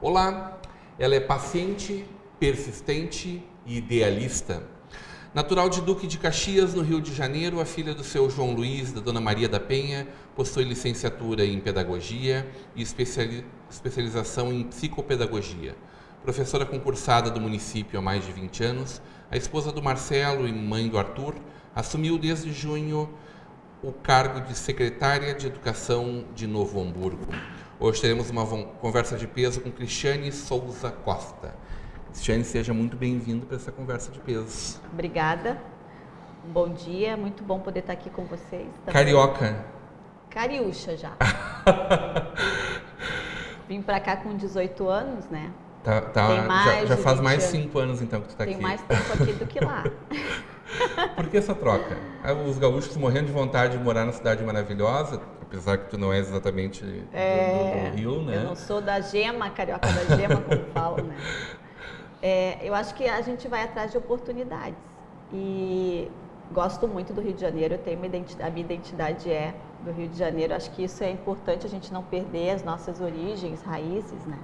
Olá, ela é paciente, persistente e idealista. Natural de Duque de Caxias, no Rio de Janeiro, a filha do seu João Luiz, da Dona Maria da Penha, possui licenciatura em Pedagogia e especialização em Psicopedagogia. Professora concursada do município há mais de 20 anos, a esposa do Marcelo e mãe do Arthur, assumiu desde junho o cargo de secretária de Educação de Novo Hamburgo. Hoje teremos uma conversa de peso com Cristiane Souza Costa. Cristiane, seja muito bem-vindo para essa conversa de peso. Obrigada. Um bom dia, muito bom poder estar aqui com vocês. Também. Carioca. Cariúcha já. Vim para cá com 18 anos, né? Já faz mais 5 anos então que tu está aqui. Tem mais tempo aqui do que lá. Por que essa troca? Os gaúchos morrendo de vontade de morar na cidade maravilhosa, apesar que tu não és exatamente do Rio, né? Eu não sou da gema, carioca da gema, como falam, né? Eu acho que a gente vai atrás de oportunidades e gosto muito do Rio de Janeiro, a minha identidade é do Rio de Janeiro, acho que isso é importante a gente não perder as nossas origens, raízes, né?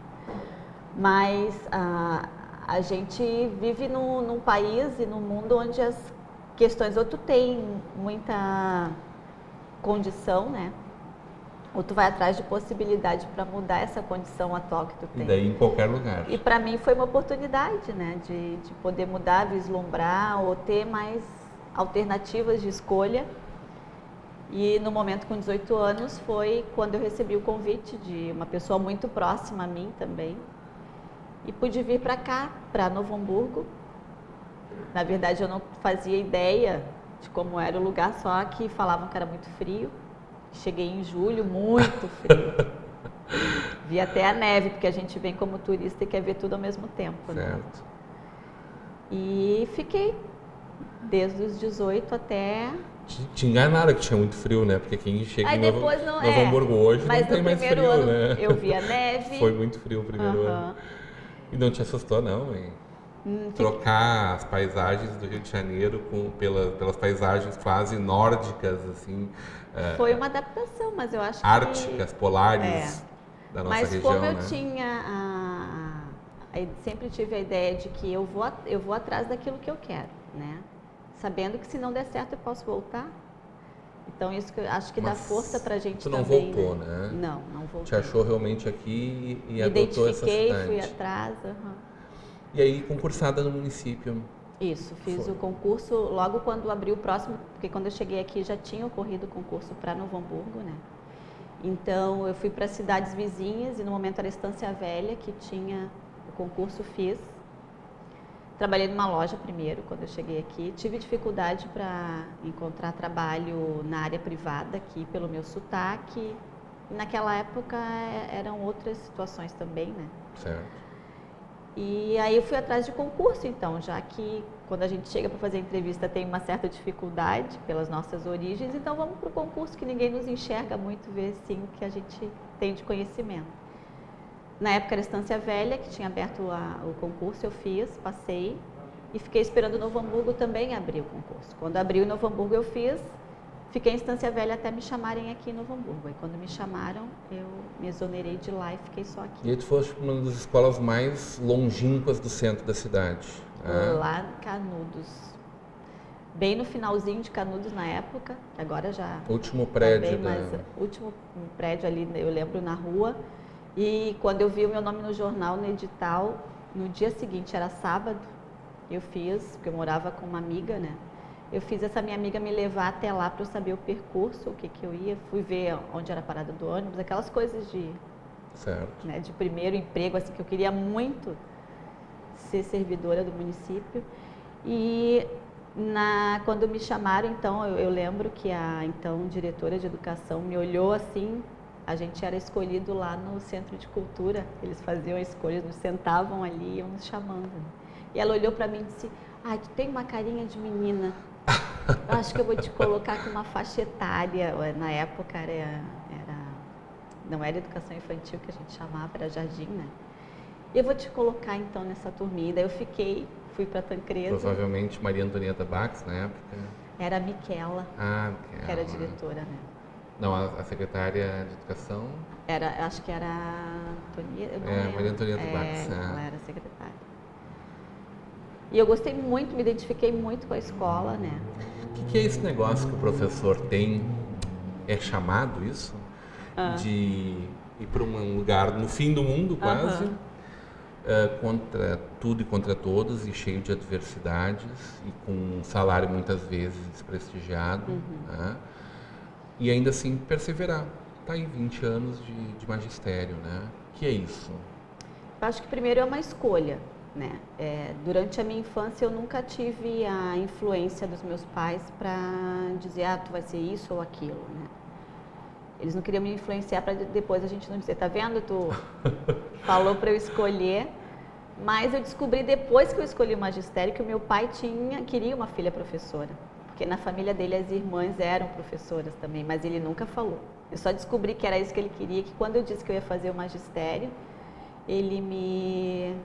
Mas a gente vive num país e num mundo onde as questões, ou tu tem muita condição, né? Ou tu vai atrás de possibilidade para mudar essa condição atual que tu tem. E daí em qualquer lugar. E para mim foi uma oportunidade, né? De poder mudar, vislumbrar ou ter mais alternativas de escolha. E no momento com 18 anos foi quando eu recebi o convite de uma pessoa muito próxima a mim também. E pude vir para cá, para Novo Hamburgo. Na verdade eu não fazia ideia de como era o lugar, só que falavam que era muito frio. Cheguei em julho, muito frio. Vi até a neve, porque a gente vem como turista e quer ver tudo ao mesmo tempo, né? Certo. E fiquei desde os 18 até... Te enganaram que tinha muito frio, né? Porque quem chega em Novo Hamburgo hoje não tem mais frio, ano, né? Eu vi a neve. Foi muito frio o primeiro ano. E não te assustou, não, hein? Trocar as paisagens do Rio de Janeiro pelas paisagens quase nórdicas, assim. Foi uma adaptação, mas eu acho que... Árticas, polares da nossa região, como eu né? tinha... sempre tive a ideia de que eu vou atrás daquilo que eu quero, né? Sabendo que se não der certo eu posso voltar. Então isso que eu acho que dá força pra gente também. Tu não voltou, né? Não voltei. Te achou realmente aqui e adotou essa cidade. Identifiquei, fui atrás. E aí, concursada no município? Isso, fiz o concurso logo quando abriu o próximo, porque quando eu cheguei aqui já tinha ocorrido o concurso para Novo Hamburgo, né? Então eu fui para cidades vizinhas e no momento era Estância Velha, que tinha o concurso, fiz. Trabalhei numa loja primeiro, quando eu cheguei aqui. Tive dificuldade para encontrar trabalho na área privada aqui, pelo meu sotaque. E naquela época eram outras situações também, né? Certo. E aí eu fui atrás de concurso, então, já que quando a gente chega para fazer entrevista tem uma certa dificuldade pelas nossas origens, então vamos para o concurso que ninguém nos enxerga muito, ver sim o que a gente tem de conhecimento. Na época era Estância Velha, que tinha aberto o concurso, eu fiz, passei e fiquei esperando Novo Hamburgo também abrir o concurso. Quando abriu em Novo Hamburgo eu fiz, fiquei em Estância Velha até me chamarem aqui em Novo Hamburgo. Aí quando me chamaram, eu me exonerei de lá e fiquei só aqui. E aí tu foste para uma das escolas mais longínquas do centro da cidade. Lá em Canudos. Bem no finalzinho de Canudos na época, agora já... Último prédio. Último prédio ali, eu lembro, na rua. E quando eu vi o meu nome no jornal, no edital, no dia seguinte, era sábado, eu fiz, porque eu morava com uma amiga, né? Eu fiz essa minha amiga me levar até lá para eu saber o percurso, o que eu ia. Fui ver onde era a parada do ônibus, aquelas coisas certo. Né, de primeiro emprego, assim, que eu queria muito ser servidora do município. E quando me chamaram, então, eu lembro que a então diretora de educação me olhou assim. A gente era escolhido lá no Centro de Cultura, eles faziam a escolha, nos sentavam ali e iam nos chamando. E ela olhou para mim e disse: "Ai, tu tem uma carinha de menina". Eu acho que eu vou te colocar com uma faixa etária. Na época não era educação infantil que a gente chamava, era jardim, né? E eu vou te colocar então nessa turminha. Daí eu fui para Tancredo. Provavelmente Maria Antonieta Bax na época. Era a Miquela, Miquela, que era a diretora, né? Não, a secretária de educação? Acho que era a Antonieta. Maria Antonieta Bax. Ela era a secretária. E eu gostei muito, me identifiquei muito com a escola, né? O que é esse negócio que o professor tem? É chamado isso? De ir para um lugar no fim do mundo, quase, contra tudo e contra todos, e cheio de adversidades, e com um salário muitas vezes desprestigiado, né? E ainda assim perseverar. Está aí 20 anos de magistério, né? O que é isso? Eu acho que primeiro é uma escolha, né? Durante a minha infância eu nunca tive a influência dos meus pais para dizer, tu vai ser isso ou aquilo, né? Eles não queriam me influenciar para depois a gente não dizer, tá vendo, tu falou para eu escolher, mas eu descobri depois que eu escolhi o magistério que o meu pai queria uma filha professora, porque na família dele as irmãs eram professoras também, mas ele nunca falou. Eu só descobri que era isso que ele queria, que quando eu disse que eu ia fazer o magistério, ele me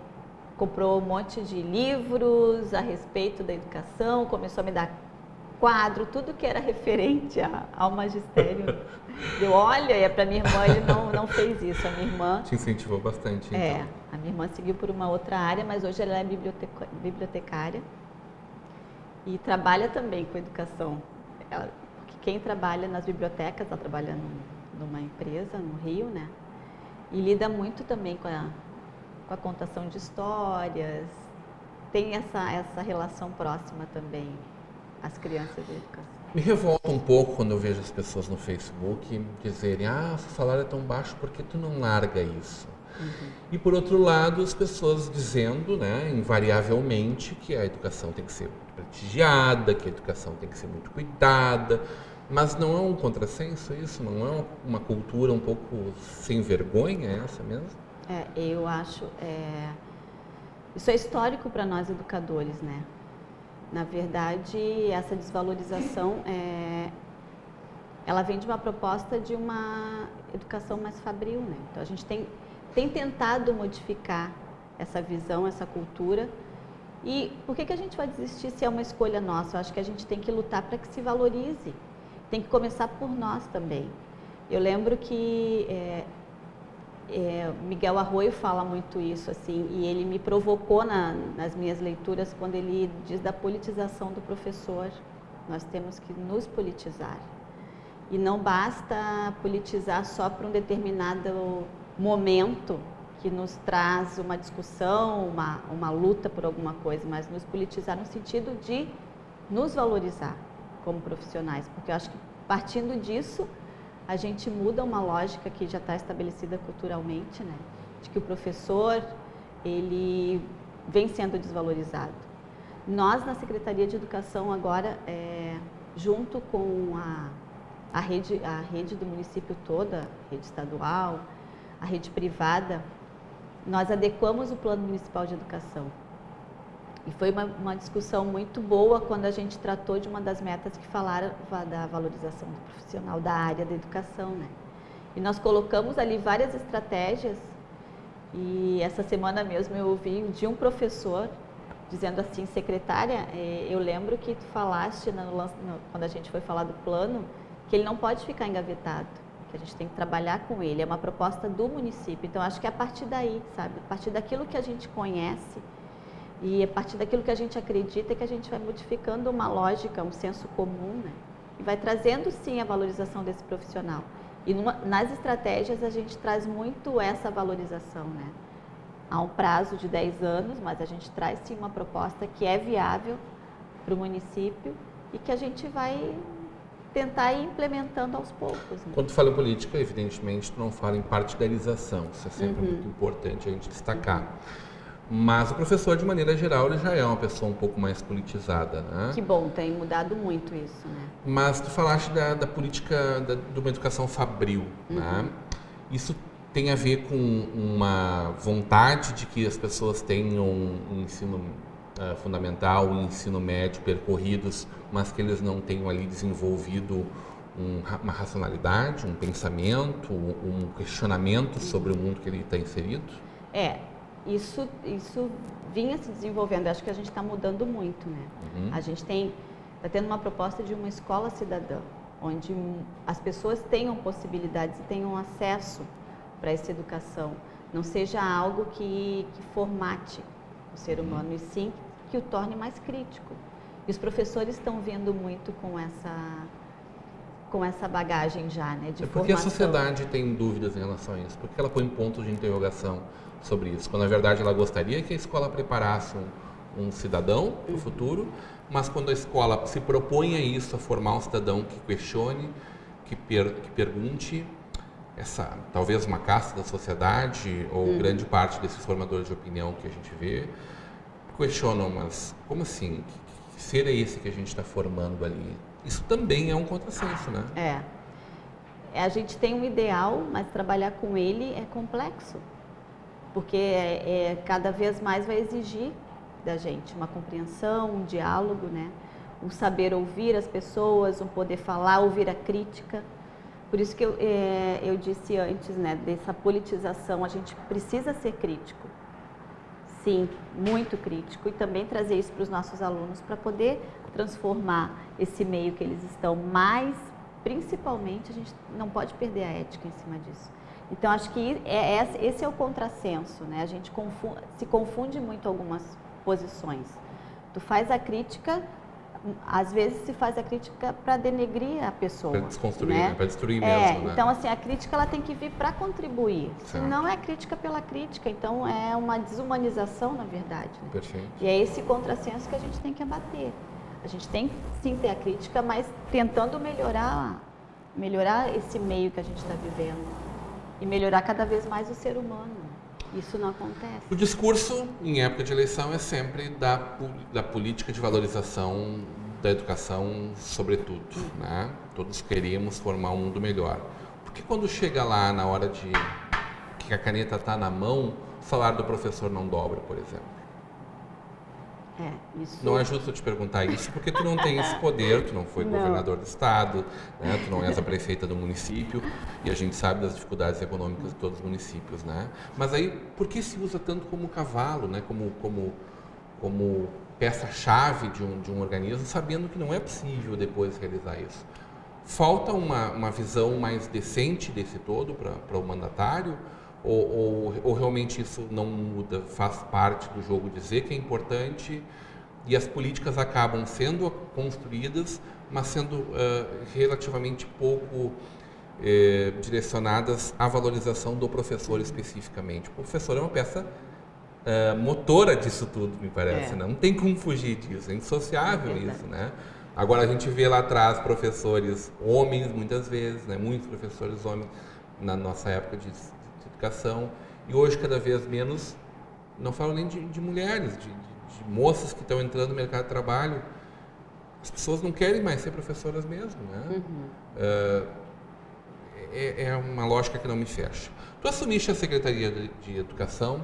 comprou um monte de livros a respeito da educação, começou a me dar quadro, tudo que era referente ao magistério. Eu olha, para minha irmã ele não fez isso. A minha irmã te incentivou bastante, então. A minha irmã seguiu por uma outra área, mas hoje ela é bibliotecária e trabalha também com educação. Porque quem trabalha nas bibliotecas, ela trabalha numa empresa no Rio, né? E lida muito também com a contação de histórias. Tem essa relação próxima também às crianças de educação. Me revolta um pouco quando eu vejo as pessoas no Facebook dizerem, seu salário é tão baixo, por que tu não larga isso? E por outro lado, as pessoas dizendo, né, invariavelmente, que a educação tem que ser muito prestigiada, que a educação tem que ser muito cuidada, mas não é um contrassenso isso? Não é uma cultura um pouco sem vergonha essa mesmo? Eu acho, isso é histórico para nós educadores, né? Na verdade, essa desvalorização, ela vem de uma proposta de uma educação mais fabril, né? Então, a gente tem tentado modificar essa visão, essa cultura. E por que a gente vai desistir se é uma escolha nossa? Eu acho que a gente tem que lutar para que se valorize. Tem que começar por nós também. Eu lembro que Miguel Arroyo fala muito isso, assim, e ele me provocou nas minhas leituras quando ele diz da politização do professor. Nós temos que nos politizar. E não basta politizar só para um determinado momento que nos traz uma discussão, uma luta por alguma coisa, mas nos politizar no sentido de nos valorizar como profissionais, porque eu acho que partindo disso a gente muda uma lógica que já está estabelecida culturalmente, né? De que o professor, ele vem sendo desvalorizado. Nós, na Secretaria de Educação, agora, junto com a rede do município toda, a rede estadual, a rede privada, nós adequamos o Plano Municipal de Educação. E foi uma discussão muito boa quando a gente tratou de uma das metas que falaram da valorização do profissional da área da educação, né? E nós colocamos ali várias estratégias e essa semana mesmo eu ouvi de um professor dizendo assim, secretária, eu lembro que tu falaste quando a gente foi falar do plano, que ele não pode ficar engavetado, que a gente tem que trabalhar com ele, é uma proposta do município. Então acho que é a partir daí, sabe? A partir daquilo que a gente conhece e a partir daquilo que a gente acredita que a gente vai modificando uma lógica, um senso comum, né? E vai trazendo sim a valorização desse profissional. E nas estratégias a gente traz muito essa valorização, né? Há um prazo de 10 anos, mas a gente traz sim uma proposta que é viável para o município e que a gente vai tentar ir implementando aos poucos. Né? Quando tu fala em política, evidentemente, tu não fala em partidarização, isso é sempre muito importante a gente destacar. Mas o professor, de maneira geral, ele já é uma pessoa um pouco mais politizada, né? Que bom, tem mudado muito isso, né? Mas tu falaste da política de uma educação fabril, né? Isso tem a ver com uma vontade de que as pessoas tenham um ensino fundamental e ensino médio percorridos, mas que eles não tenham ali desenvolvido uma racionalidade, um pensamento, um questionamento sobre o mundo que ele está inserido? Isso vinha se desenvolvendo. Acho que a gente está mudando muito, né? A gente está tendo uma proposta de uma escola cidadã, onde as pessoas tenham possibilidades e tenham acesso para essa educação. Não seja algo que formate o ser humano, e sim que o torne mais crítico. E os professores estão vendo muito com essa bagagem já, né, de Porque formação. A sociedade tem dúvidas em relação a isso? Porque ela põe pontos de interrogação sobre isso, quando na verdade ela gostaria que a escola preparasse um cidadão para o futuro, mas quando a escola se propõe a isso, a formar um cidadão que questione, que pergunte, talvez uma casta da sociedade ou grande parte desses formadores de opinião que a gente vê, questionam, mas como assim? Que ser é esse que a gente está formando ali? Isso também é um contrassenso, né? A gente tem um ideal, mas trabalhar com ele é complexo, porque cada vez mais vai exigir da gente uma compreensão, um diálogo, né? Um saber ouvir as pessoas, um poder falar, ouvir a crítica. Por isso que eu disse antes, né, dessa politização, a gente precisa ser crítico. Sim, muito crítico, e também trazer isso para os nossos alunos para poder transformar esse meio que eles estão, mas principalmente a gente não pode perder a ética em cima disso. Então acho que esse é o contrassenso, né? A gente se confunde muito algumas posições. Tu faz a crítica, às vezes se faz a crítica para denegrir a pessoa. Para desconstruir, né? Para destruir mesmo. Né? Então, assim, a crítica ela tem que vir para contribuir. Certo. Senão é crítica pela crítica. Então, é uma desumanização, na verdade. Né? Perfeito. E é esse contrassenso que a gente tem que abater. A gente tem que sim ter a crítica, mas tentando melhorar esse meio que a gente está vivendo. E melhorar cada vez mais o ser humano. Isso não acontece. O discurso, em época de eleição, é sempre da política de valorização da educação, sobretudo. Né? Todos queremos formar um mundo melhor. Porque quando chega lá na hora de que a caneta está na mão, o salário do professor não dobra, por exemplo? Isso... Não é justo eu te perguntar isso, porque tu não tem esse poder, tu não foi governador do estado, né? Tu não és a prefeita do município, e a gente sabe das dificuldades econômicas de todos os municípios, né? Mas aí, por que se usa tanto como cavalo, né? Como peça-chave de um organismo, sabendo que não é possível depois realizar isso? Falta uma visão mais decente desse todo para o mandatário? Ou realmente isso não muda, faz parte do jogo dizer que é importante e as políticas acabam sendo construídas, mas sendo relativamente pouco direcionadas à valorização do professor especificamente. O professor é uma peça motora disso tudo, me parece, né? Não tem como fugir disso, é indissociável isso, né? Agora a gente vê lá atrás professores homens, muitas vezes, né? Muitos professores homens na nossa época de educação, e hoje cada vez menos, não falo nem de mulheres, de moças que estão entrando no mercado de trabalho. As pessoas não querem mais ser professoras mesmo, né? É uma lógica que não me fecha. Tu assumiste a Secretaria de Educação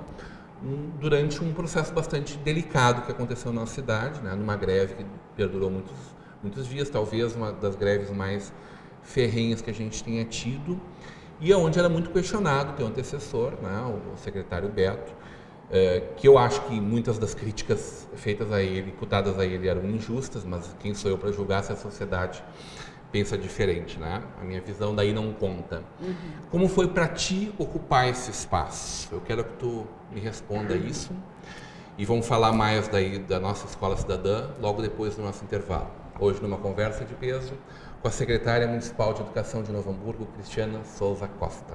durante um processo bastante delicado que aconteceu na nossa cidade, né? Numa greve que perdurou muitos dias, talvez uma das greves mais ferrenhas que a gente tenha tido, e onde era muito questionado o teu antecessor, né, o secretário Beto, que eu acho que muitas das críticas feitas a ele, imputadas a ele, eram injustas, mas quem sou eu para julgar se a sociedade pensa diferente, né? A minha visão daí não conta. Como foi para ti ocupar esse espaço? Eu quero que tu me responda isso, e vamos falar mais daí da nossa Escola Cidadã logo depois do nosso intervalo. Hoje numa conversa de peso com a secretária municipal de Educação de Novo Hamburgo, Cristiana Souza Costa.